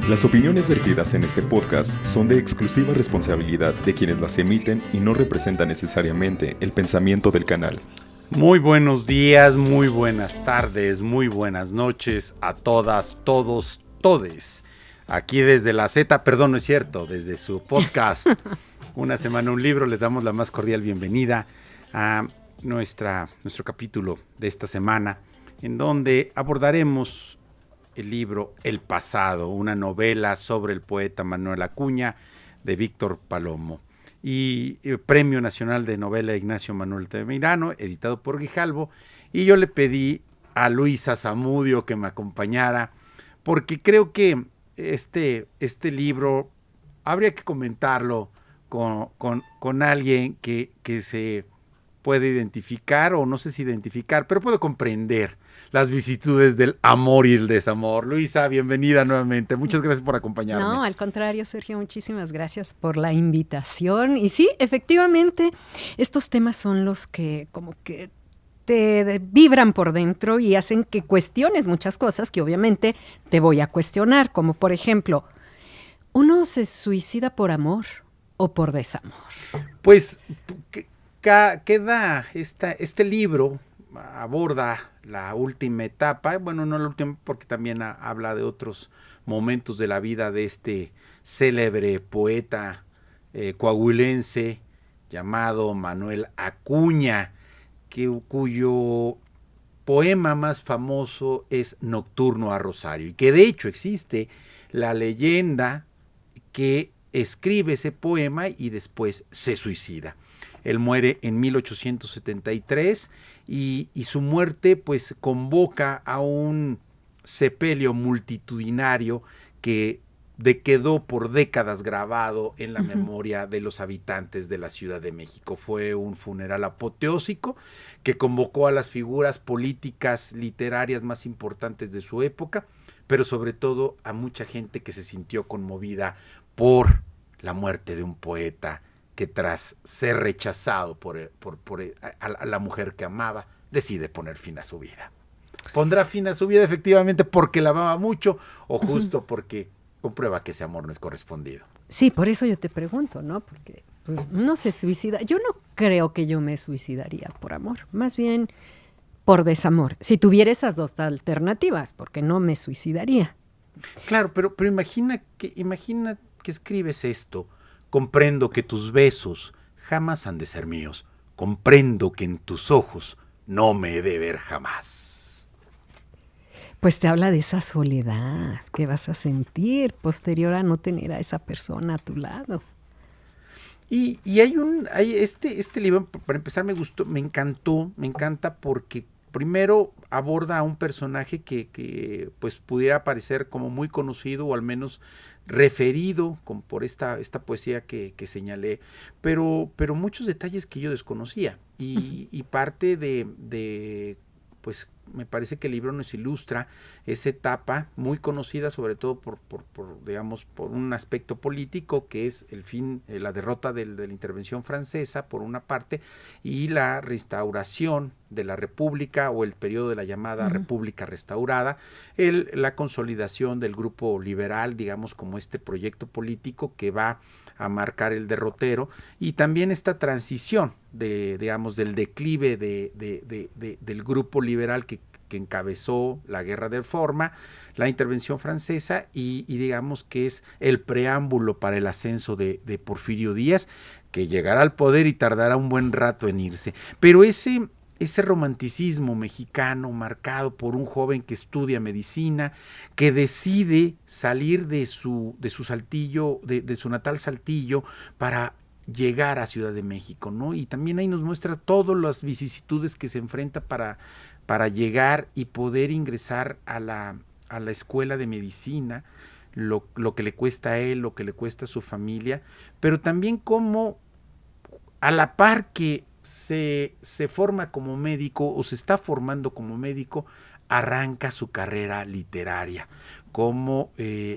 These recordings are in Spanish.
Las opiniones vertidas en este podcast son de exclusiva responsabilidad de quienes las emiten y no representan necesariamente el pensamiento del canal. Muy buenos días, muy buenas tardes, muy buenas noches a todas, todos, todes. Aquí desde la Z, perdón, no es cierto, desde su podcast Una Semana un Libro, les damos la más cordial bienvenida a nuestro capítulo de esta semana, en donde abordaremos el libro El Pasado, una novela sobre el poeta Manuel Acuña de Víctor Palomo, y Premio Nacional de Novela Ignacio Manuel Altamirano, editado por Grijalbo. Y yo le pedí a Luisa Zamudio que me acompañara, porque creo que este libro habría que comentarlo con alguien que se puede identificar, o no sé si identificar, pero puede comprender las vicisitudes del amor y el desamor. Luisa, bienvenida nuevamente. Muchas gracias por acompañarme. No, al contrario, Sergio, muchísimas gracias por la invitación. Y sí, efectivamente, estos temas son los que como que te vibran por dentro y hacen que cuestiones muchas cosas que obviamente te voy a cuestionar, como por ejemplo, ¿uno se suicida por amor o por desamor? Pues queda este libro aborda la última etapa, bueno, no la última porque también habla de otros momentos de la vida de este célebre poeta coahuilense llamado Manuel Acuña, cuyo poema más famoso es Nocturno a Rosario, y que de hecho existe la leyenda que escribe ese poema y después se suicida. Él muere en 1873 y su muerte pues convoca a un sepelio multitudinario que quedó por décadas grabado en la memoria de los habitantes de la Ciudad de México. Fue un funeral apoteósico que convocó a las figuras políticas, literarias más importantes de su época, pero sobre todo a mucha gente que se sintió conmovida por la muerte de un poeta que tras ser rechazado a la mujer que amaba, decide poner fin a su vida. ¿Pondrá fin a su vida efectivamente porque la amaba mucho o justo porque comprueba que ese amor no es correspondido? Sí, por eso yo te pregunto, ¿no? Porque pues, uno se suicida. Yo no creo que yo me suicidaría por amor, más bien por desamor. Si tuviera esas dos alternativas, porque no me suicidaría. Claro, pero imagina que escribes esto. Comprendo que tus besos jamás han de ser míos. Comprendo que en tus ojos no me he de ver jamás. Pues te habla de esa soledad que vas a sentir posterior a no tener a esa persona a tu lado. Y hay este libro, para empezar, me encanta porque primero aborda a un personaje que pues pudiera parecer como muy conocido o al menos referido por esta poesía que señalé, pero muchos detalles que yo desconocía y parte de pues me parece que el libro nos ilustra esa etapa muy conocida sobre todo por digamos por un aspecto político que es el fin, la derrota de la intervención francesa por una parte y la restauración de la República o el periodo de la llamada República Restaurada, la consolidación del grupo liberal, digamos como este proyecto político que va a marcar el derrotero y también esta transición digamos del declive del grupo liberal que encabezó la guerra de reforma, la intervención francesa y digamos que es el preámbulo para el ascenso de Porfirio Díaz, que llegará al poder y tardará un buen rato en irse. Pero ese romanticismo mexicano marcado por un joven que estudia medicina, que decide salir de su Saltillo, de su natal Saltillo, para llegar a Ciudad de México, ¿no? Y también ahí nos muestra todas las vicisitudes que se enfrenta para llegar y poder ingresar a la escuela de medicina, lo que le cuesta a él, lo que le cuesta a su familia, pero también como a la par que se forma como médico o se está formando como médico, arranca su carrera literaria,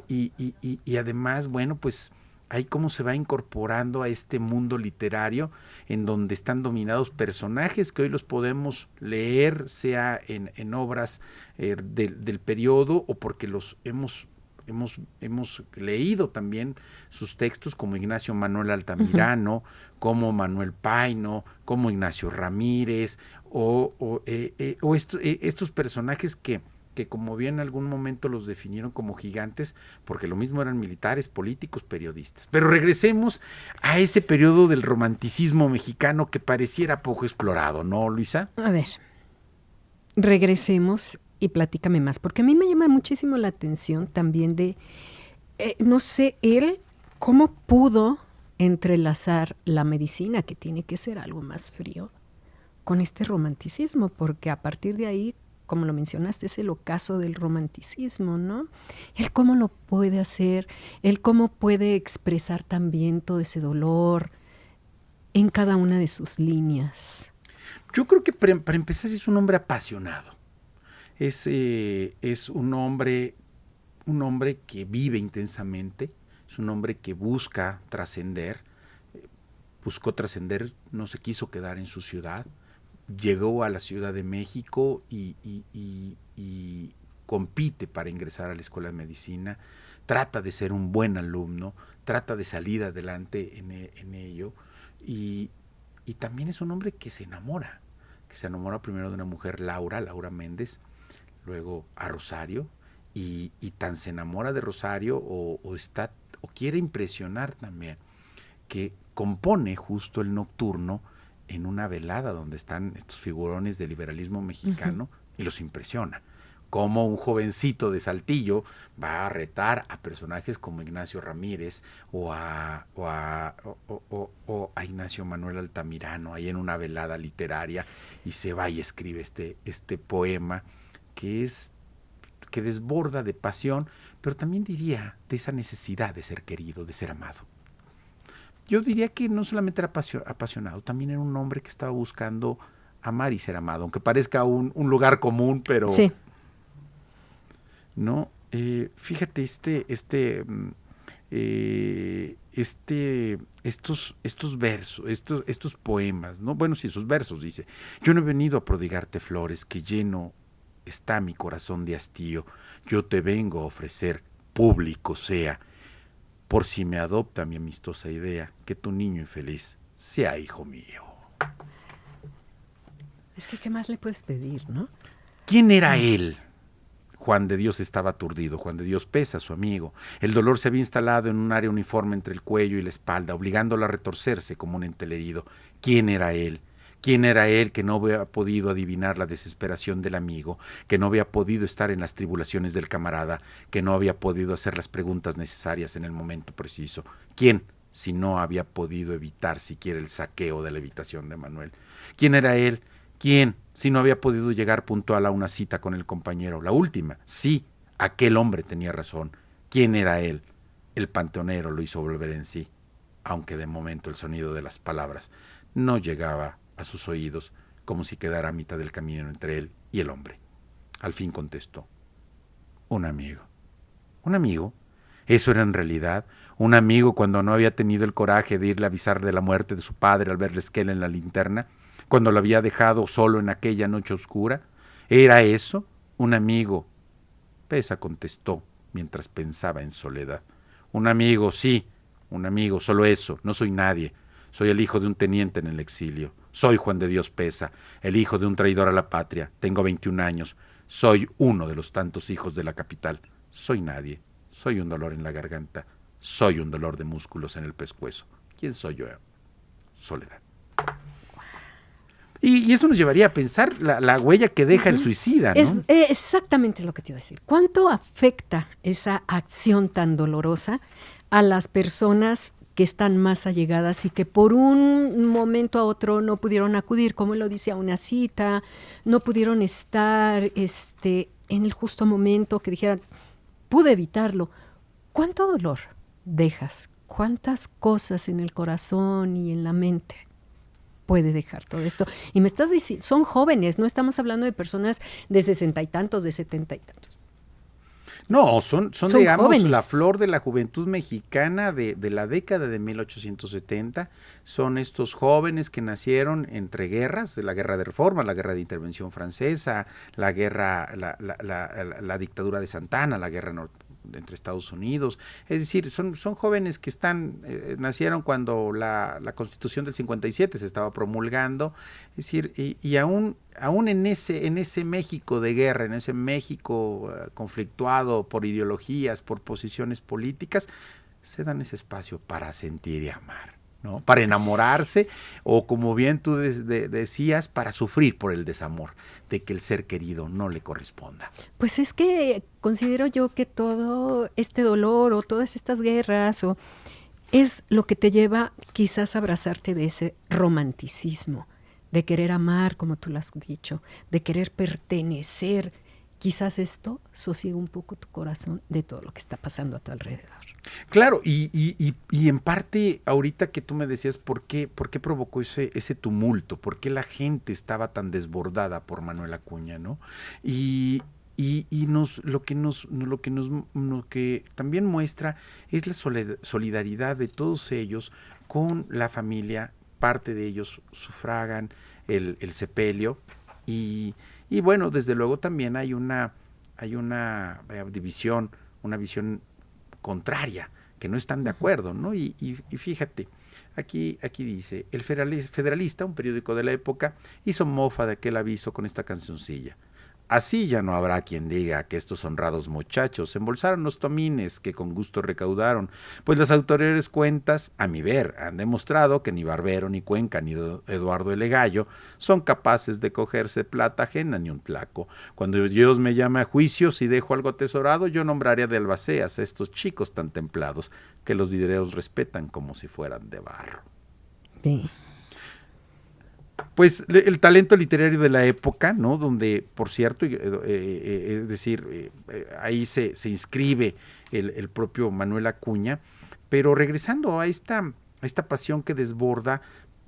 y además, bueno, pues ahí cómo se va incorporando a este mundo literario en donde están dominados personajes que hoy los podemos leer, sea en obras del periodo o porque los hemos hemos leído también sus textos como Ignacio Manuel Altamirano, como Manuel Paino, como Ignacio Ramírez, estos personajes que como bien en algún momento los definieron como gigantes, porque lo mismo eran militares, políticos, periodistas. Pero regresemos a ese periodo del romanticismo mexicano que pareciera poco explorado, ¿no, Luisa? A ver, regresemos y platícame más, porque a mí me llama muchísimo la atención también de, no sé, él, cómo pudo entrelazar la medicina, que tiene que ser algo más frío, con este romanticismo, porque a partir de ahí, como lo mencionaste, es el ocaso del romanticismo, ¿no? Él cómo lo puede hacer, él cómo puede expresar también todo ese dolor en cada una de sus líneas. Yo creo que para empezar es un hombre apasionado, es un hombre que vive intensamente, es un hombre que busca trascender, buscó trascender, no se quiso quedar en su ciudad, llegó a la Ciudad de México y compite para ingresar a la Escuela de Medicina, trata de ser un buen alumno, trata de salir adelante en ello, y también es un hombre que se enamora primero de una mujer, Laura Méndez, luego a Rosario, y tan se enamora de Rosario o quiere impresionar también, que compone justo el Nocturno en una velada donde están estos figurones del liberalismo mexicano y los impresiona. Como un jovencito de Saltillo va a retar a personajes como Ignacio Ramírez o a Ignacio Manuel Altamirano ahí en una velada literaria, y se va y escribe este poema que desborda de pasión, pero también diría de esa necesidad de ser querido, de ser amado. Yo diría que no solamente era apasionado, también era un hombre que estaba buscando amar y ser amado, aunque parezca un lugar común, pero sí. No, fíjate estos versos, estos poemas, ¿no? Bueno, sí, esos versos, dice: yo no he venido a prodigarte flores, que lleno está mi corazón de hastío, yo te vengo a ofrecer, público sea, por si me adopta mi amistosa idea, que tu niño infeliz sea hijo mío. Es que, ¿qué más le puedes pedir, no? ¿Quién era él? Juan de Dios estaba aturdido, Juan de Dios Pesa, su amigo. El dolor se había instalado en un área uniforme entre el cuello y la espalda, obligándolo a retorcerse como un entelerido. ¿Quién era él? ¿Quién era él que no había podido adivinar la desesperación del amigo, que no había podido estar en las tribulaciones del camarada, que no había podido hacer las preguntas necesarias en el momento preciso? ¿Quién, si no había podido evitar siquiera el saqueo de la habitación de Manuel? ¿Quién era él? ¿Quién, si no había podido llegar puntual a una cita con el compañero? La última, sí, aquel hombre tenía razón. ¿Quién era él? El panteonero lo hizo volver en sí, aunque de momento el sonido de las palabras no llegaba a sus oídos, como si quedara a mitad del camino entre él y el hombre. Al fin contestó: un amigo. ¿Un amigo? ¿Eso era en realidad un amigo cuando no había tenido el coraje de irle a avisar de la muerte de su padre al ver la esquela en la linterna? ¿Cuando lo había dejado solo en aquella noche oscura? ¿Era eso un amigo? Pesa contestó mientras pensaba en soledad. Un amigo, sí, un amigo, solo eso, no soy nadie. Soy el hijo de un teniente en el exilio. Soy Juan de Dios Pesa, el hijo de un traidor a la patria. Tengo 21 años. Soy uno de los tantos hijos de la capital. Soy nadie. Soy un dolor en la garganta. Soy un dolor de músculos en el pescuezo. ¿Quién soy yo? Soledad. Y eso nos llevaría a pensar la huella que deja el suicida, ¿no? Es exactamente lo que te iba a decir. ¿Cuánto afecta esa acción tan dolorosa a las personas que están más allegadas y que por un momento a otro no pudieron acudir, como él lo dice, a una cita, no pudieron estar en el justo momento, que dijeran, pude evitarlo? ¿Cuánto dolor dejas? ¿Cuántas cosas en el corazón y en la mente puede dejar todo esto? Y me estás diciendo, son jóvenes, no estamos hablando de personas de 60 y tantos, de 70 y tantos. No, son digamos, jóvenes. La flor de la juventud mexicana de la década de 1870. Son estos jóvenes que nacieron entre guerras, de la guerra de Reforma, la guerra de Intervención Francesa, la guerra, la dictadura de Santana, la guerra entre Estados Unidos. Es decir, son jóvenes que nacieron cuando la Constitución del 57 se estaba promulgando. Es decir, y aún en ese México de guerra, en ese México conflictuado por ideologías, por posiciones políticas, se dan ese espacio para sentir y amar, ¿no? Para enamorarse, o como bien tú decías, para sufrir por el desamor de que el ser querido no le corresponda. Pues es que considero yo que todo este dolor o todas estas guerras es lo que te lleva quizás a abrazarte de ese romanticismo, de querer amar, como tú lo has dicho, de querer pertenecer. Quizás esto sosiega un poco tu corazón de todo lo que está pasando a tu alrededor. Claro, y en parte, ahorita que tú me decías por qué provocó ese tumulto, por qué la gente estaba tan desbordada por Manuel Acuña, ¿no? Y lo que también muestra es la solidaridad de todos ellos con la familia. Parte de ellos sufragan el sepelio, y bueno, desde luego también hay una división, una visión contraria, que no están de acuerdo, ¿no? Y fíjate, aquí dice, el Federalista, un periódico de la época, hizo mofa de aquel aviso con esta cancioncilla. Así ya no habrá quien diga que estos honrados muchachos embolsaron los tomines que con gusto recaudaron, pues las anteriores cuentas, a mi ver, han demostrado que ni Barbero, ni Cuenca, ni Eduardo L. Gallo son capaces de cogerse plata ajena ni un tlaco. Cuando Dios me llame a juicio, si dejo algo atesorado, yo nombraré de albaceas a estos chicos tan templados que los dineros respetan como si fueran de barro. Sí. Pues el talento literario de la época, ¿no? Donde, por cierto, es decir, ahí se inscribe el propio Manuel Acuña, pero regresando a esta pasión que desborda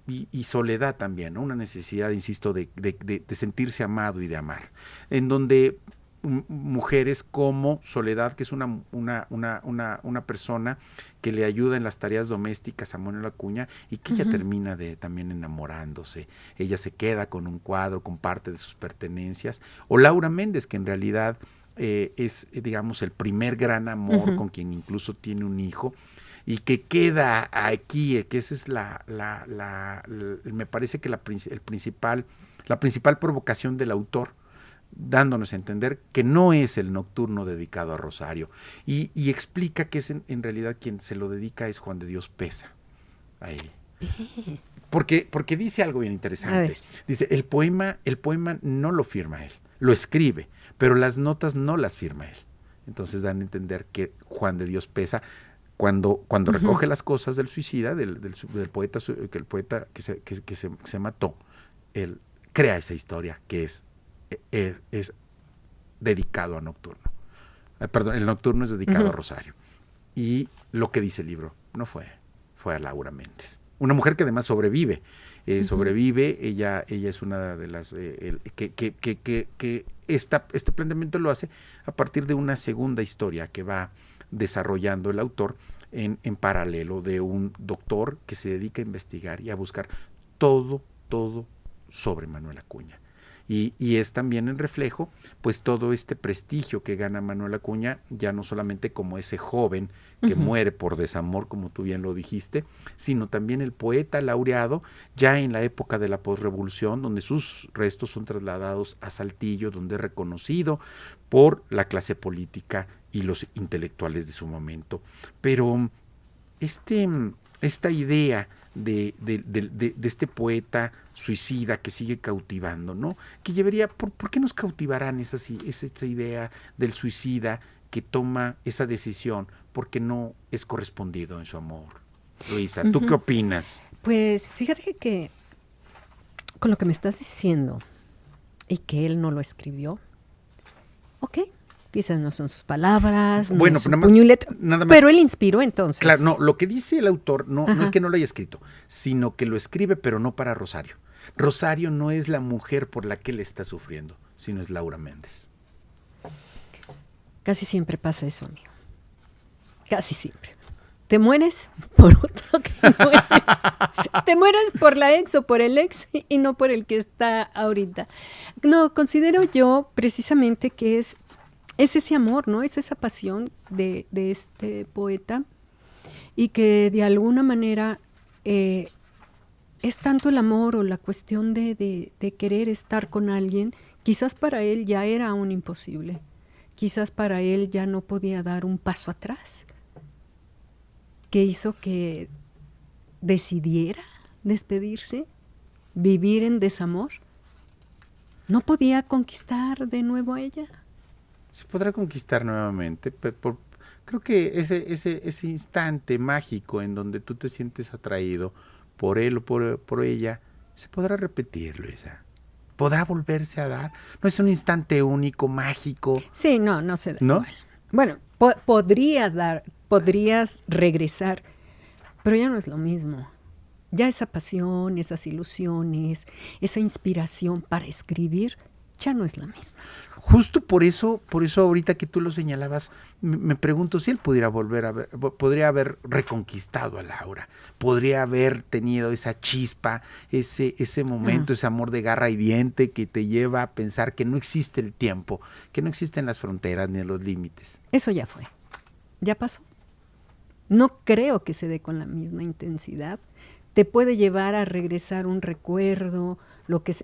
y soledad también, ¿no? Una necesidad, insisto, de sentirse amado y de amar, en donde mujeres como Soledad, que es una persona que le ayuda en las tareas domésticas a Manuel Acuña, y que ella termina también enamorándose. Ella se queda con un cuadro, con parte de sus pertenencias. O Laura Méndez, que en realidad es, digamos, el primer gran amor, con quien incluso tiene un hijo, y que queda aquí, que esa es me parece que la principal provocación del autor, dándonos a entender que no es el nocturno dedicado a Rosario, y explica que es en realidad quien se lo dedica es Juan de Dios Pesa a él. Porque dice algo bien interesante. Dice, el poema no lo firma él, lo escribe, pero las notas no las firma él. Entonces dan a entender que Juan de Dios Pesa, cuando recoge las cosas del suicida, del poeta, el poeta que se mató, él crea esa historia que es dedicado a Nocturno. Perdón, el Nocturno es dedicado a Rosario. Y lo que dice el libro no fue a Laura Méndez. Una mujer que además sobrevive. Ella es una de las que este planteamiento lo hace a partir de una segunda historia que va desarrollando el autor en paralelo, de un doctor que se dedica a investigar y a buscar todo sobre Manuel Acuña. Y es también el reflejo, pues, todo este prestigio que gana Manuel Acuña, ya no solamente como ese joven que muere por desamor, como tú bien lo dijiste, sino también el poeta laureado ya en la época de la posrevolución, donde sus restos son trasladados a Saltillo, donde es reconocido por la clase política y los intelectuales de su momento. Pero esta idea de este poeta suicida que sigue cautivando, ¿no? Que llevaría, ¿por qué nos cautivarán esa idea del suicida que toma esa decisión porque no es correspondido en su amor? Luisa, ¿tú qué opinas? Pues fíjate que con lo que me estás diciendo y que él no lo escribió, ok, quizás no son sus palabras, no es su puño y letra, pero él inspiró entonces. Claro, no, lo que dice el autor no es que no lo haya escrito, sino que lo escribe, pero no para Rosario. Rosario no es la mujer por la que él está sufriendo, sino es Laura Méndez. Casi siempre pasa eso, amigo. Casi siempre. Te mueres por otro que no es te mueres por la ex o por el ex y no por el que está ahorita. No, considero yo precisamente que es es ese amor, ¿no? Es esa pasión de este poeta y que de alguna manera es tanto el amor o la cuestión de querer estar con alguien, quizás para él ya era un imposible, quizás para él ya no podía dar un paso atrás, que hizo que decidiera despedirse, vivir en desamor. ¿No podía conquistar de nuevo a ella? Se podrá conquistar nuevamente, creo que ese instante mágico en donde tú te sientes atraído por él o por ella, se podrá repetir, Luisa. Podrá volverse a dar. No es un instante único, mágico. Sí, no se da. ¿No? Bueno, podrías regresar, pero ya no es lo mismo. Ya esa pasión, esas ilusiones, esa inspiración para escribir, ya no es la misma. Justo por eso ahorita que tú lo señalabas, me pregunto si él podría haber reconquistado a Laura, podría haber tenido esa chispa, ese momento, ese amor de garra y diente que te lleva a pensar que no existe el tiempo, que no existen las fronteras ni los límites. Eso ya fue, ya pasó. No creo que se dé con la misma intensidad. Te puede llevar a regresar un recuerdo,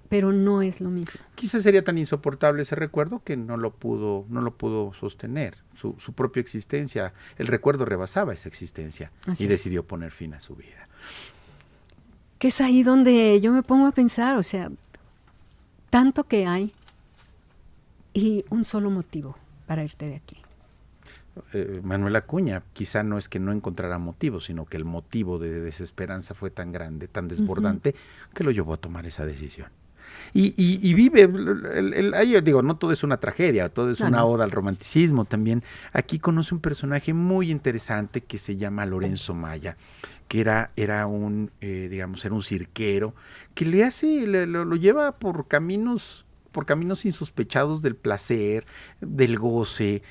pero no es lo mismo. Quizás sería tan insoportable ese recuerdo que no lo pudo sostener, su propia existencia. El recuerdo rebasaba esa existencia y decidió poner fin a su vida. Que es ahí donde yo me pongo a pensar, o sea, tanto que hay y un solo motivo para irte de aquí. Manuel Acuña, quizá no es que no encontrara motivos, sino que el motivo de desesperanza fue tan grande, tan desbordante, que lo llevó a tomar esa decisión. Y vive, yo digo, no todo es una tragedia, todo es una oda al romanticismo también. Aquí conoce un personaje muy interesante que se llama Lorenzo Maya, que era un cirquero, que lo lleva por caminos insospechados del placer, del goce,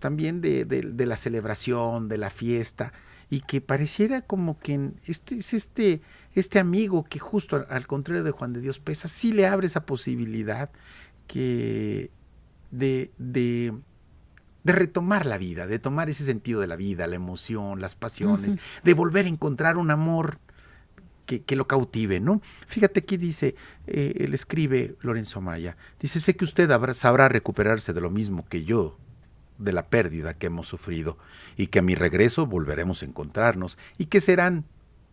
también de la celebración, de la fiesta, y que pareciera como que este amigo que justo al contrario de Juan de Dios Pesa, sí le abre esa posibilidad de retomar la vida, de tomar ese sentido de la vida, la emoción, las pasiones, de volver a encontrar un amor que lo cautive, ¿no? Fíjate aquí dice, él escribe, Lorenzo Maya, dice, sé que usted sabrá recuperarse de lo mismo que yo, de la pérdida que hemos sufrido, y que a mi regreso volveremos a encontrarnos, y que serán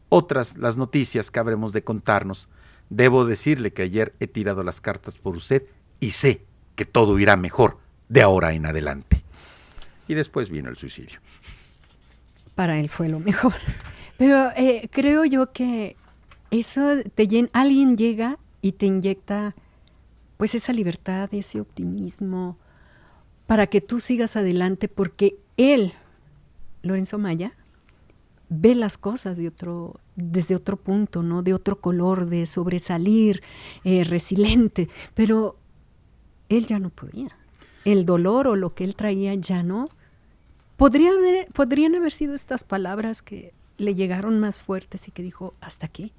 otras las noticias que habremos de contarnos. Debo decirle que ayer he tirado las cartas por usted, y sé que todo irá mejor de ahora en adelante. Y después vino el suicidio. Para él fue lo mejor. Pero creo yo que eso alguien llega y te inyecta pues esa libertad, ese optimismo para que tú sigas adelante, porque él, Lorenzo Maya, ve las cosas desde otro punto, ¿no? De otro color, de sobresalir, resiliente, pero él ya no podía. El dolor o lo que él traía ya no. Podrían haber sido estas palabras que le llegaron más fuertes y que dijo, hasta aquí.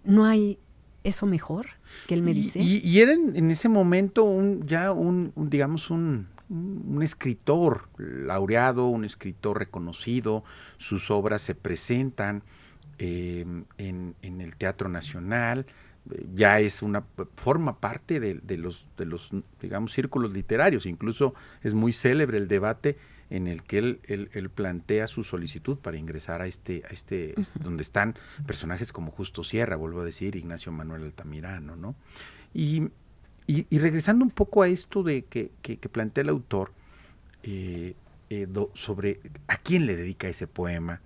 No hay eso mejor que él me dice. Y era en ese momento un escritor laureado, un escritor reconocido. Sus obras se presentan en el Teatro Nacional. Ya forma parte de los digamos círculos literarios. Incluso es muy célebre el debate en el que él plantea su solicitud para ingresar a donde están personajes como Justo Sierra, vuelvo a decir, Ignacio Manuel Altamirano, ¿no? Y regresando un poco a esto de que plantea el autor sobre a quién le dedica ese poema,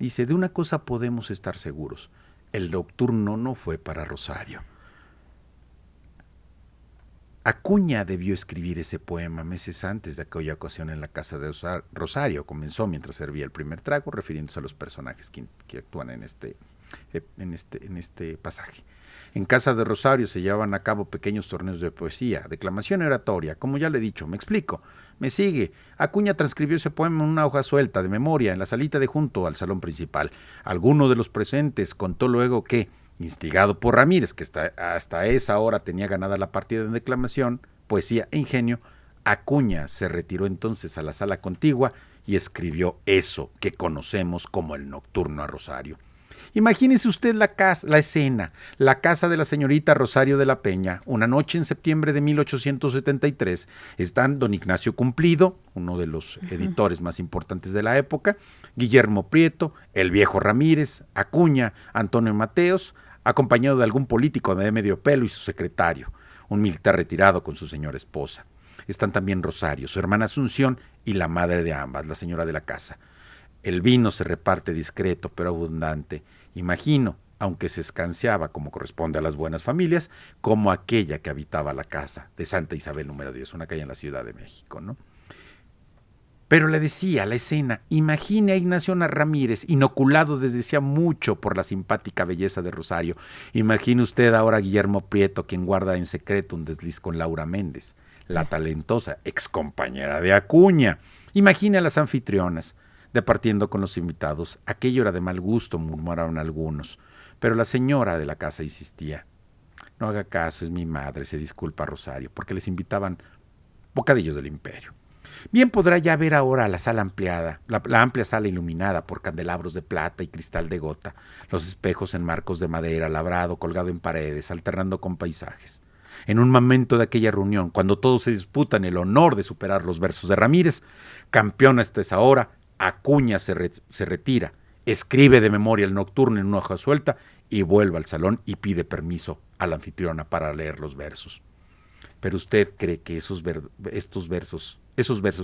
dice, de una cosa podemos estar seguros, el nocturno no fue para Rosario. Acuña debió escribir ese poema meses antes de aquella ocasión en la casa de Rosario. Comenzó mientras servía el primer trago, refiriéndose a los personajes que actúan en este pasaje. En casa de Rosario se llevaban a cabo pequeños torneos de poesía, declamación y oratoria, como ya le he dicho. Me explico. Me sigue. Acuña transcribió ese poema en una hoja suelta de memoria en la salita de junto al salón principal. Alguno de los presentes contó luego que, instigado por Ramírez, que hasta esa hora tenía ganada la partida de declamación, poesía e ingenio, Acuña se retiró entonces a la sala contigua y escribió eso que conocemos como el Nocturno a Rosario. Imagínese usted la escena, la casa de la señorita Rosario de la Peña. Una noche en septiembre de 1873 están don Ignacio Cumplido, uno de los editores más importantes de la época, Guillermo Prieto, el viejo Ramírez, Acuña, Antonio Mateos, acompañado de algún político de medio pelo y su secretario, un militar retirado con su señora esposa. Están también Rosario, su hermana Asunción y la madre de ambas, la señora de la casa. El vino se reparte discreto pero abundante. Imagino, aunque se escanciaba como corresponde a las buenas familias, como aquella que habitaba la casa de Santa Isabel número 10, una calle en la Ciudad de México, ¿no? Pero le decía la escena, imagine a Ignacio Ramírez, inoculado desde hacía mucho por la simpática belleza de Rosario. Imagine usted ahora a Guillermo Prieto, quien guarda en secreto un desliz con Laura Méndez, la talentosa excompañera de Acuña. Imagine a las anfitrionas, departiendo con los invitados. Aquello era de mal gusto, murmuraron algunos. Pero la señora de la casa insistía. No haga caso, es mi madre, se disculpa Rosario, porque les invitaban bocadillos del imperio. Bien podrá ya ver ahora la sala ampliada, la amplia sala iluminada por candelabros de plata y cristal de gota, los espejos en marcos de madera, labrado, colgado en paredes, alternando con paisajes. En un momento de aquella reunión, cuando todos se disputan el honor de superar los versos de Ramírez, campeón hasta esa hora, Acuña se retira, escribe de memoria el Nocturno en una hoja suelta y vuelve al salón y pide permiso a la anfitriona para leer los versos. ¿Pero usted cree que esos versos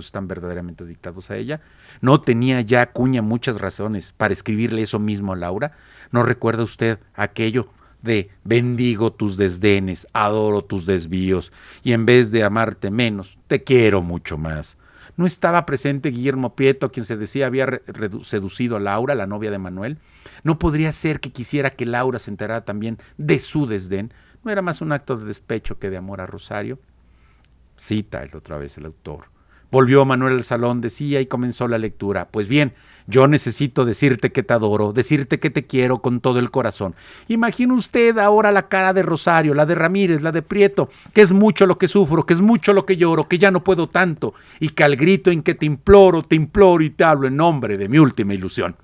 están verdaderamente dictados a ella? ¿No tenía ya Acuña muchas razones para escribirle eso mismo a Laura? ¿No recuerda usted aquello de bendigo tus desdenes, adoro tus desvíos, y en vez de amarte menos, te quiero mucho más? ¿No estaba presente Guillermo Prieto, quien se decía había seducido a Laura, la novia de Manuel? ¿No podría ser que quisiera que Laura se enterara también de su desdén? ¿No era más un acto de despecho que de amor a Rosario? Cita otra vez el autor. Volvió Manuel al salón, decía, y comenzó la lectura. Pues bien, yo necesito decirte que te adoro, decirte que te quiero con todo el corazón. Imagine usted ahora la cara de Rosario, la de Ramírez, la de Prieto, que es mucho lo que sufro, que es mucho lo que lloro, que ya no puedo tanto, y que al grito en que te imploro y te hablo en nombre de mi última ilusión.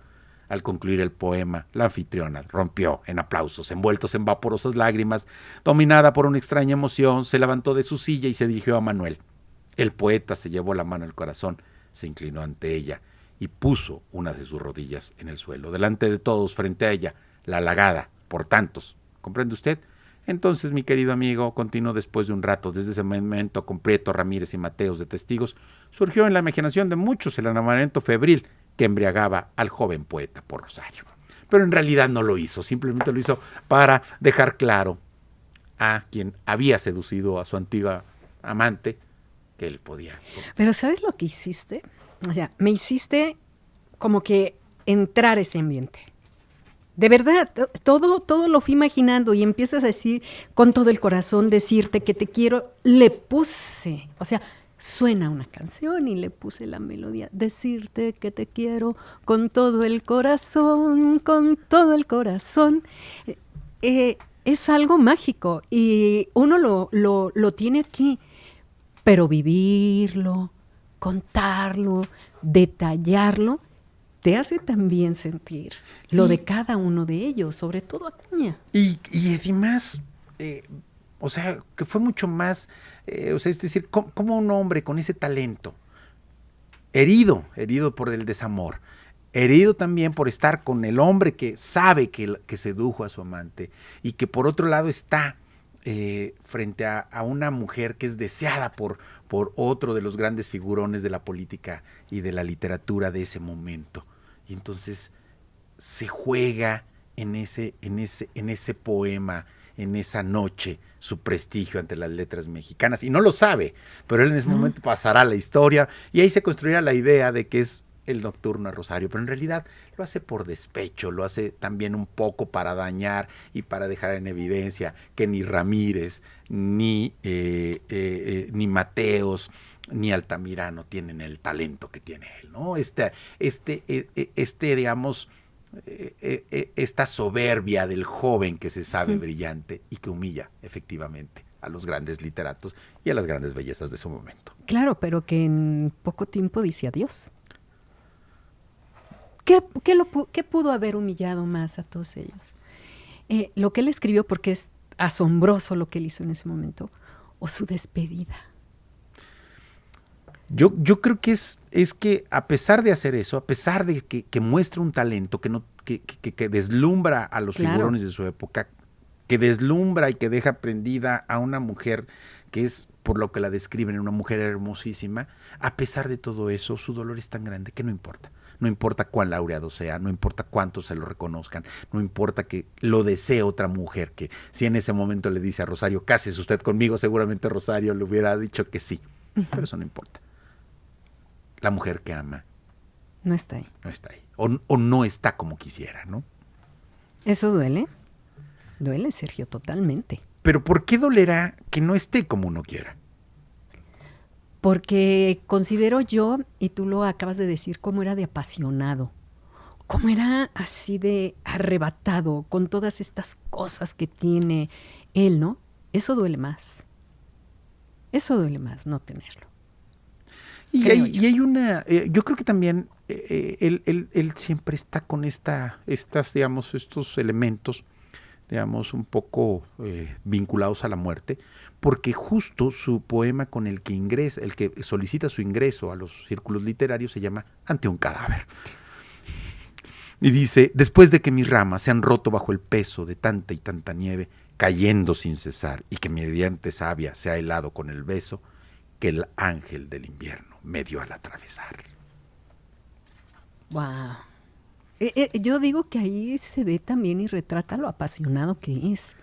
Al concluir el poema, la anfitriona rompió en aplausos, envueltos en vaporosas lágrimas, dominada por una extraña emoción, se levantó de su silla y se dirigió a Manuel. El poeta se llevó la mano al corazón, se inclinó ante ella y puso una de sus rodillas en el suelo. Delante de todos, frente a ella, la halagada por tantos. ¿Comprende usted? Entonces, mi querido amigo, continuó después de un rato, desde ese momento, con Prieto, Ramírez y Mateos de testigos, surgió en la imaginación de muchos el enamoramiento febril que embriagaba al joven poeta por Rosario. Pero en realidad no lo hizo, simplemente lo hizo para dejar claro a quien había seducido a su antigua amante, que él podía. Pero ¿sabes lo que hiciste? O sea, me hiciste como que entrar a ese ambiente. De verdad, todo lo fui imaginando y empiezas a decir con todo el corazón, decirte que te quiero. Le puse, o sea, suena una canción y le puse la melodía. Decirte que te quiero con todo el corazón, con todo el corazón. Es algo mágico y uno lo tiene aquí. Pero vivirlo, contarlo, detallarlo, te hace también sentir lo de cada uno de ellos, sobre todo Acuña. Y además, o sea, que fue mucho más, es decir, como un hombre con ese talento, herido por el desamor, herido también por estar con el hombre que sabe que sedujo a su amante y que por otro lado está frente a una mujer que es deseada por otro de los grandes figurones de la política y de la literatura de ese momento. Y entonces se juega en ese poema, en esa noche, su prestigio ante las letras mexicanas. Y no lo sabe, pero él en ese momento pasará la historia y ahí se construirá la idea de que es el Nocturno a Rosario, pero en realidad lo hace por despecho, lo hace también un poco para dañar y para dejar en evidencia que ni Ramírez, ni Mateos, ni Altamirano tienen el talento que tiene él, ¿no? Digamos, esta soberbia del joven que se sabe brillante y que humilla efectivamente a los grandes literatos y a las grandes bellezas de su momento. Claro, pero que en poco tiempo dice adiós. ¿Qué pudo haber humillado más a todos ellos? Lo que él escribió, porque es asombroso lo que él hizo en ese momento, o su despedida. Yo creo que es que a pesar de hacer eso, a pesar de que muestra un talento que deslumbra a los figurones de su época, que deslumbra y que deja prendida a una mujer que es, por lo que la describen, una mujer hermosísima, a pesar de todo eso, su dolor es tan grande que no importa. No importa cuán laureado sea, no importa cuántos se lo reconozcan, no importa que lo desee otra mujer, que si en ese momento le dice a Rosario, cásese usted conmigo, seguramente Rosario le hubiera dicho que sí, pero eso no importa. La mujer que ama no está ahí. No está ahí. O no está como quisiera, ¿no? ¿Eso duele? Duele, Sergio, totalmente. Pero ¿por qué dolerá que no esté como uno quiera? Porque considero yo, y tú lo acabas de decir, cómo era de apasionado, cómo era así de arrebatado con todas estas cosas que tiene él, ¿no? Eso duele más. Eso duele más, no tenerlo. Y hay una, yo creo que también él siempre está con digamos, estos elementos, digamos, un poco vinculados a la muerte, porque justo su poema con el que solicita su ingreso a los círculos literarios se llama Ante un cadáver. Y dice, después de que mis ramas se han roto bajo el peso de tanta y tanta nieve, cayendo sin cesar, y que mi diente savia se ha helado con el beso, que el ángel del invierno me dio al atravesar. Wow. Yo digo que ahí se ve también y retrata lo apasionado que es.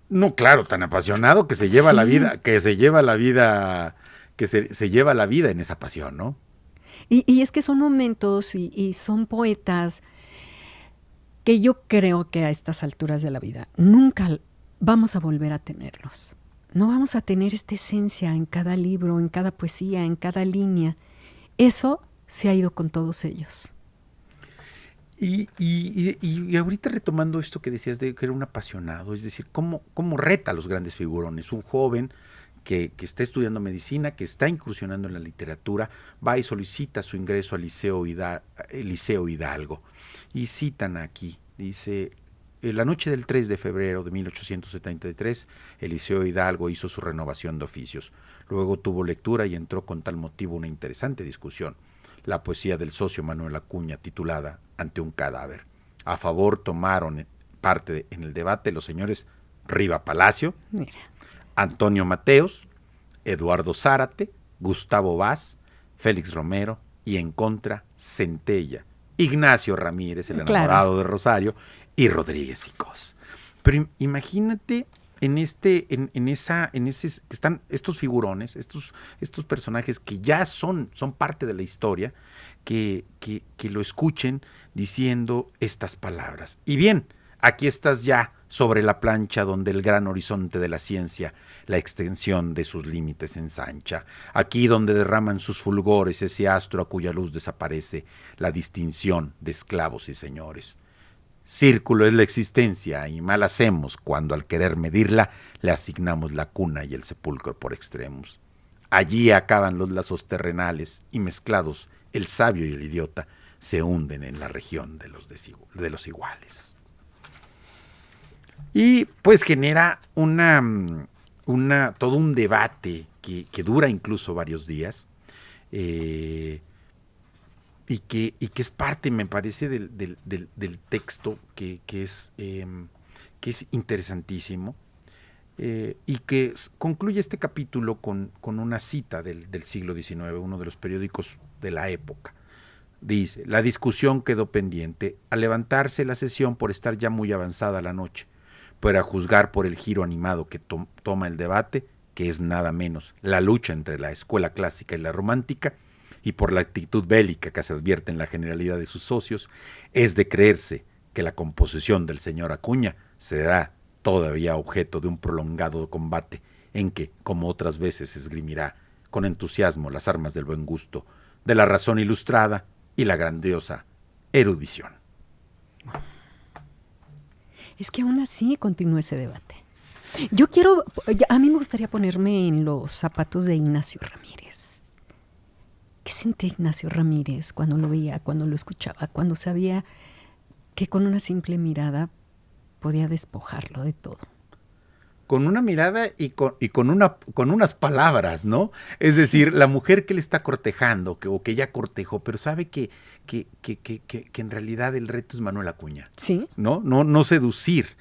No, claro, tan apasionado que se lleva la vida, se lleva la vida en esa pasión, ¿no? Y es que son momentos y son poetas que yo creo que a estas alturas de la vida nunca vamos a volver a tenerlos. No vamos a tener esta esencia en cada libro, en cada poesía, en cada línea. Eso se ha ido con todos ellos. Y ahorita retomando esto que decías de que era un apasionado, es decir, ¿cómo reta a los grandes figurones? Un joven que está estudiando medicina, que está incursionando en la literatura, va y solicita su ingreso al Liceo Hidalgo. Y citan aquí, dice, la noche del 3 de febrero de 1873, el Liceo Hidalgo hizo su renovación de oficios. Luego tuvo lectura y entró con tal motivo una interesante discusión. La poesía del socio Manuel Acuña, titulada Ante un cadáver. A favor tomaron parte en el debate los señores Riva Palacio, Mira, Antonio Mateos, Eduardo Zárate, Gustavo Vaz, Félix Romero y en contra Centella, Ignacio Ramírez, el enamorado de Rosario, y Rodríguez y Cos. Pero imagínate que están estos figurones, estos personajes que ya son parte de la historia, que lo escuchen diciendo estas palabras. Y bien, aquí estás ya sobre la plancha donde el gran horizonte de la ciencia, la extensión de sus límites ensancha. Aquí donde derraman sus fulgores ese astro a cuya luz desaparece la distinción de esclavos y señores. Círculo es la existencia y mal hacemos cuando al querer medirla le asignamos la cuna y el sepulcro por extremos. Allí acaban los lazos terrenales y mezclados el sabio y el idiota se hunden en la región de los iguales. Y pues genera todo un debate que dura incluso varios días, y que es parte, me parece, del texto que es interesantísimo, y que concluye este capítulo con una cita del siglo XIX, uno de los periódicos de la época. Dice, la discusión quedó pendiente al levantarse la sesión por estar ya muy avanzada la noche, pero a juzgar por el giro animado que toma el debate, que es nada menos la lucha entre la escuela clásica y la romántica, y por la actitud bélica que se advierte en la generalidad de sus socios, es de creerse que la composición del señor Acuña será todavía objeto de un prolongado combate, en que, como otras veces, esgrimirá con entusiasmo las armas del buen gusto, de la razón ilustrada y la grandiosa erudición. es que aún así continúa ese debate. A mí me gustaría ponerme en los zapatos de Ignacio Ramírez. ¿Qué sentía Ignacio Ramírez cuando lo veía, cuando lo escuchaba, cuando sabía que con una simple mirada podía despojarlo de todo? Con una mirada y con unas palabras, ¿no? Es decir, la mujer que le está cortejando, o que ya cortejó, pero sabe que en realidad el reto es Manuel Acuña. Sí. No seducir,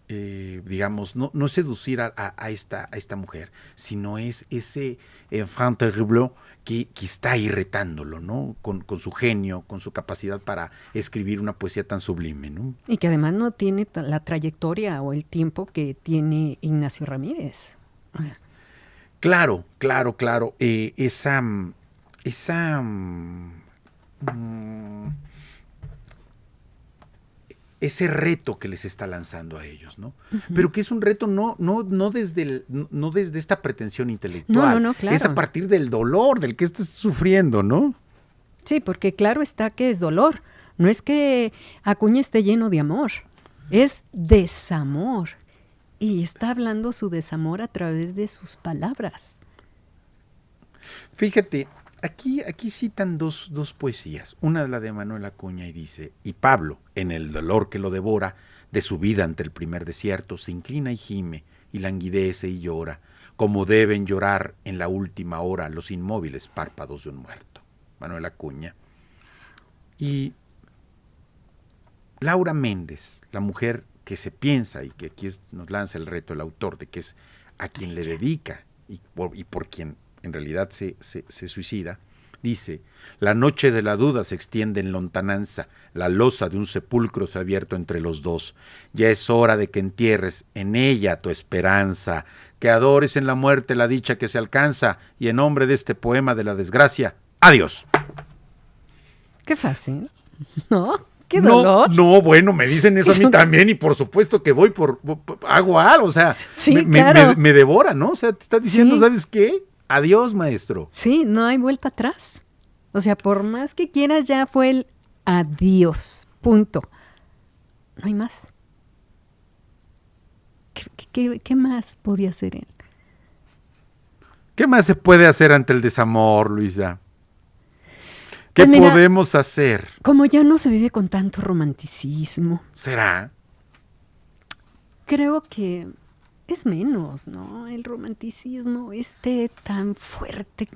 digamos, no seducir a esta mujer, sino es ese enfant terrible que está ahí retándolo, ¿no? Con su genio, con su capacidad para escribir una poesía tan sublime, ¿no? Y que además no tiene la trayectoria o el tiempo que tiene Ignacio Ramírez. O sea, Claro. Ese reto que les está lanzando a ellos, ¿no? Uh-huh. Pero que es un reto no desde esta pretensión intelectual. No, claro. Es a partir del dolor del que estás sufriendo, ¿no? Sí, porque claro está que es dolor. No es que Acuña esté lleno de amor, es desamor. Y está hablando su desamor a través de sus palabras. Fíjate, aquí citan dos poesías. Una es la de Manuel Acuña y dice: y Pablo, en el dolor que lo devora, de su vida ante el primer desierto, se inclina y gime, y languidece y llora, como deben llorar en la última hora los inmóviles párpados de un muerto. Manuel Acuña. Y Laura Méndez, la mujer que se piensa, y que aquí nos lanza el reto el autor, de que es a quien le dedica y por quien en realidad se suicida, dice: la noche de la duda se extiende en lontananza, la losa de un sepulcro se ha abierto entre los dos, ya es hora de que entierres en ella tu esperanza, que adores en la muerte la dicha que se alcanza, y en nombre de este poema de la desgracia, adiós. Qué fácil, ¿no? ¡Qué dolor! No, bueno, me dicen eso a mí también, y por supuesto que voy hago algo, o sea, sí, claro. me devora, ¿no? O sea, te está diciendo, sí. ¿Sabes qué? Adiós, maestro. Sí, no hay vuelta atrás. O sea, por más que quieras, ya fue el adiós, punto. No hay más. ¿Qué más podía hacer él? ¿Qué más se puede hacer ante el desamor, Luisa? ¿Qué pues mira, podemos hacer? Como ya no se vive con tanto romanticismo. ¿Será? Creo que es menos, ¿no? El romanticismo tan fuerte,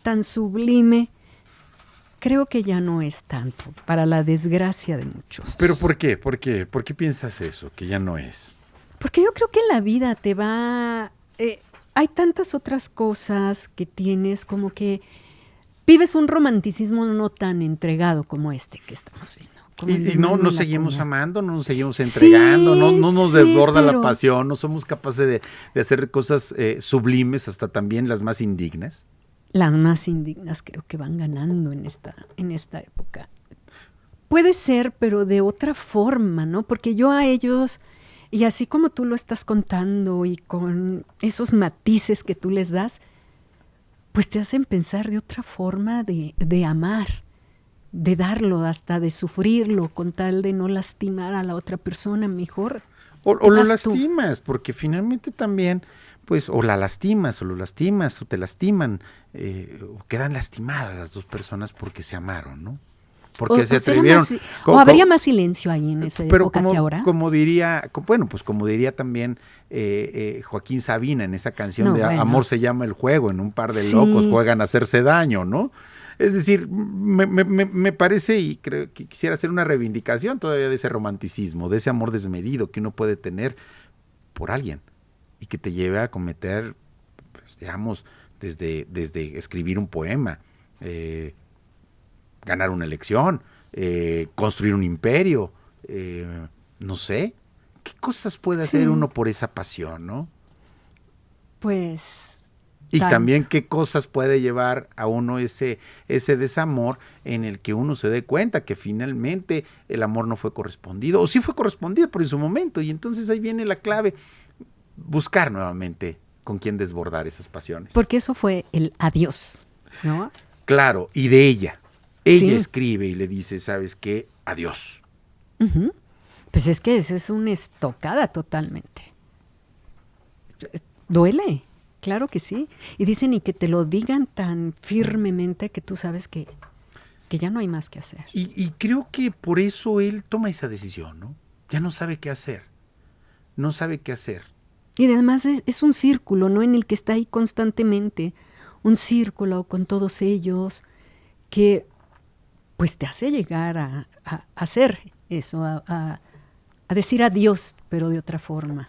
tan sublime, creo que ya no es tanto, para la desgracia de muchos. ¿Pero por qué? ¿Por qué piensas eso, que ya no es? Porque yo creo que en la vida te va... hay tantas otras cosas que tienes, como que vives un romanticismo no tan entregado como este que estamos viendo. Y no nos seguimos amando, no nos seguimos entregando, no nos desborda la pasión, no somos capaces de hacer cosas sublimes, hasta también las más indignas. Las más indignas creo que van ganando en esta época. Puede ser, pero de otra forma, ¿no? Porque yo a ellos, y así como tú lo estás contando y con esos matices que tú les das, pues te hacen pensar de otra forma de amar, de darlo, hasta de sufrirlo, con tal de no lastimar a la otra persona, mejor. O lo lastimas, porque finalmente también, pues, o la lastimas, o lo lastimas, o te lastiman, o quedan lastimadas las dos personas porque se amaron, ¿no? Porque se atrevieron. O habría más silencio ahí en esa época que ahora. Como diría también Joaquín Sabina en esa canción Amor se llama el juego, en un par de locos juegan a hacerse daño, ¿no? Es decir, me parece, y creo que quisiera hacer una reivindicación todavía de ese romanticismo, de ese amor desmedido que uno puede tener por alguien y que te lleve a cometer, pues, digamos, desde escribir un poema, ganar una elección, construir un imperio, no sé, ¿qué cosas puede hacer uno por esa pasión, no? Pues... Y también qué cosas puede llevar a uno ese desamor en el que uno se dé cuenta que finalmente el amor no fue correspondido, o sí fue correspondido, pero en su momento, y entonces ahí viene la clave, buscar nuevamente con quién desbordar esas pasiones. Porque eso fue el adiós, ¿no? Claro, y de ella. Ella escribe y le dice, ¿sabes qué? Adiós. Uh-huh. Pues es que esa es una estocada totalmente. Duele, claro que sí. Y dicen, y que te lo digan tan firmemente que tú sabes que ya no hay más que hacer. Y creo que por eso él toma esa decisión, ¿no? Ya no sabe qué hacer. No sabe qué hacer. Y además es un círculo, ¿no? En el que está ahí constantemente. Un círculo con todos ellos que pues te hace llegar a hacer eso, a decir adiós, pero de otra forma.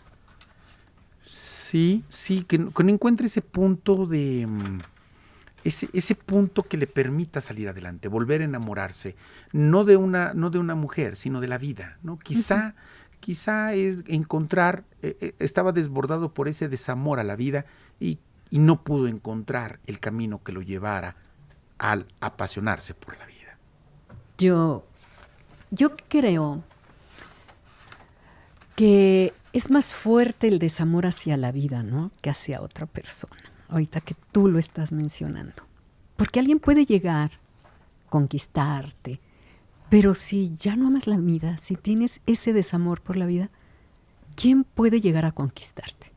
Sí, que no encuentre ese punto de... Ese punto que le permita salir adelante, volver a enamorarse, no de una mujer, sino de la vida, ¿no? Quizá es encontrar, estaba desbordado por ese desamor a la vida y no pudo encontrar el camino que lo llevara al apasionarse por la vida. Yo creo que es más fuerte el desamor hacia la vida, ¿no? Que hacia otra persona. Ahorita que tú lo estás mencionando. Porque alguien puede llegar, conquistarte, pero si ya no amas la vida, si tienes ese desamor por la vida, ¿quién puede llegar a conquistarte?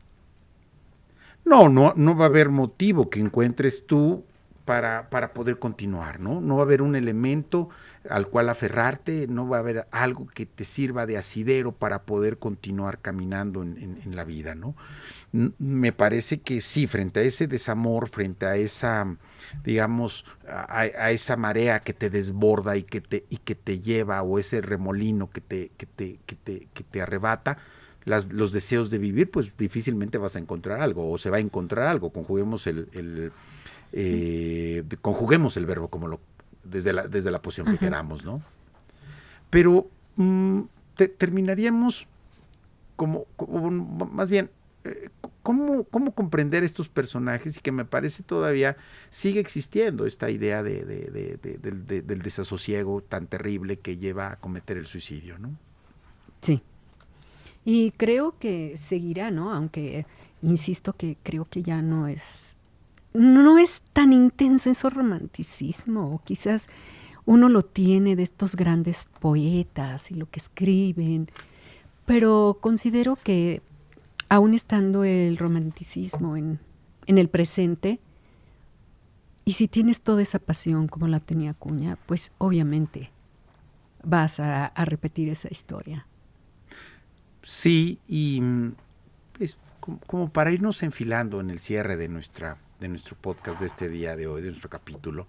No va a haber motivo que encuentres tú para poder continuar, ¿no? No va a haber un elemento al cual aferrarte, no va a haber algo que te sirva de asidero para poder continuar caminando en la vida, ¿no? Me parece que sí, frente a ese desamor, frente a esa, digamos, a esa marea que te desborda y que te lleva, o ese remolino que te arrebata, los deseos de vivir, pues difícilmente vas a encontrar algo, o se va a encontrar algo. Conjuguemos el verbo como desde la posición que queramos, ¿no? Pero terminaríamos como más bien, ¿cómo comprender estos personajes? Y que me parece todavía sigue existiendo esta idea del desasosiego tan terrible que lleva a cometer el suicidio, ¿no? Sí. Y creo que seguirá, ¿no? Aunque insisto que creo que ya no es tan intenso ese romanticismo, o quizás uno lo tiene de estos grandes poetas y lo que escriben, pero considero que aún estando el romanticismo en el presente, y si tienes toda esa pasión como la tenía Acuña, pues obviamente vas a repetir esa historia. Sí, y pues, como para irnos enfilando en el cierre de nuestro podcast de este día de hoy, de nuestro capítulo,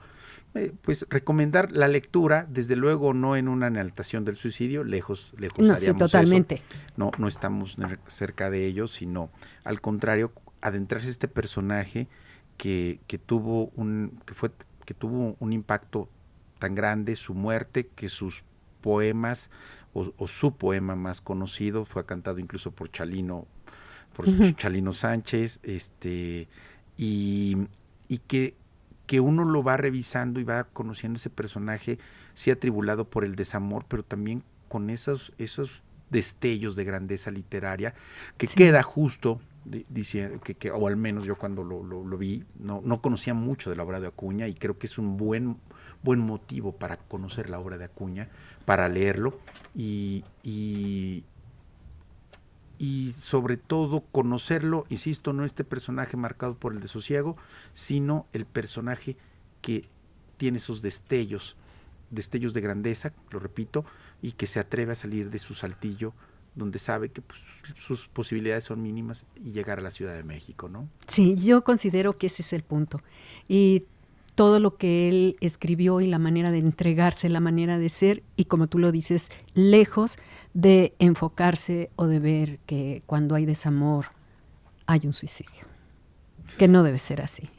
pues recomendar la lectura, desde luego no en una enaltación del suicidio, lejos no, haríamos sí, totalmente. Eso. No estamos cerca de ello, sino al contrario, adentrarse a este personaje que tuvo un impacto tan grande, su muerte, que sus poemas o su poema más conocido fue cantado incluso por Chalino Sánchez, y que uno lo va revisando y va conociendo ese personaje, sí atribulado por el desamor, pero también con esos destellos de grandeza literaria que sí. Queda justo, diciendo que o al menos yo cuando lo vi, no conocía mucho de la obra de Acuña, y creo que es un buen motivo para conocer la obra de Acuña, para leerlo y sobre todo conocerlo, insisto, no este personaje marcado por el desosiego, sino el personaje que tiene esos destellos de grandeza, lo repito, y que se atreve a salir de su saltillo, donde sabe que pues, sus posibilidades son mínimas, y llegar a la Ciudad de México, ¿no? Sí, yo considero que ese es el punto. Y todo lo que él escribió y la manera de entregarse, la manera de ser, y como tú lo dices, lejos de enfocarse o de ver que cuando hay desamor hay un suicidio, que no debe ser así.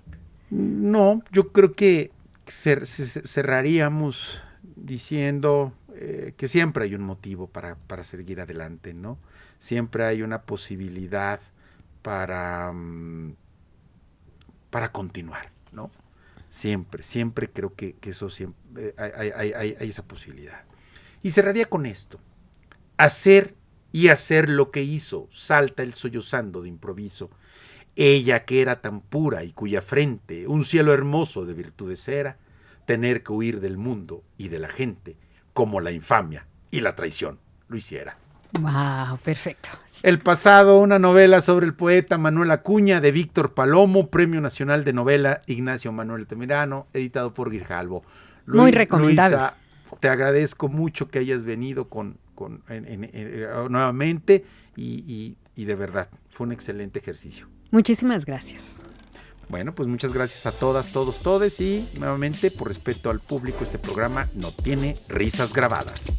No, yo creo que cerraríamos diciendo que siempre hay un motivo para seguir adelante, ¿no? Siempre hay una posibilidad para continuar, ¿no? Siempre creo que eso siempre hay esa posibilidad. Y cerraría con esto: hacer lo que hizo, salta el sollozando de improviso. Ella que era tan pura y cuya frente un cielo hermoso de virtudes era, tener que huir del mundo y de la gente, como la infamia y la traición lo hiciera. Wow, perfecto. El pasado, una novela sobre el poeta Manuel Acuña de Víctor Palomo, Premio Nacional de Novela Ignacio Manuel Altamirano, editado por Grijalbo. Muy recomendable. Luisa, te agradezco mucho que hayas venido nuevamente y de verdad, fue un excelente ejercicio. Muchísimas gracias. Bueno, pues muchas gracias a todas, todos, todes y nuevamente, por respeto al público, este programa no tiene risas grabadas.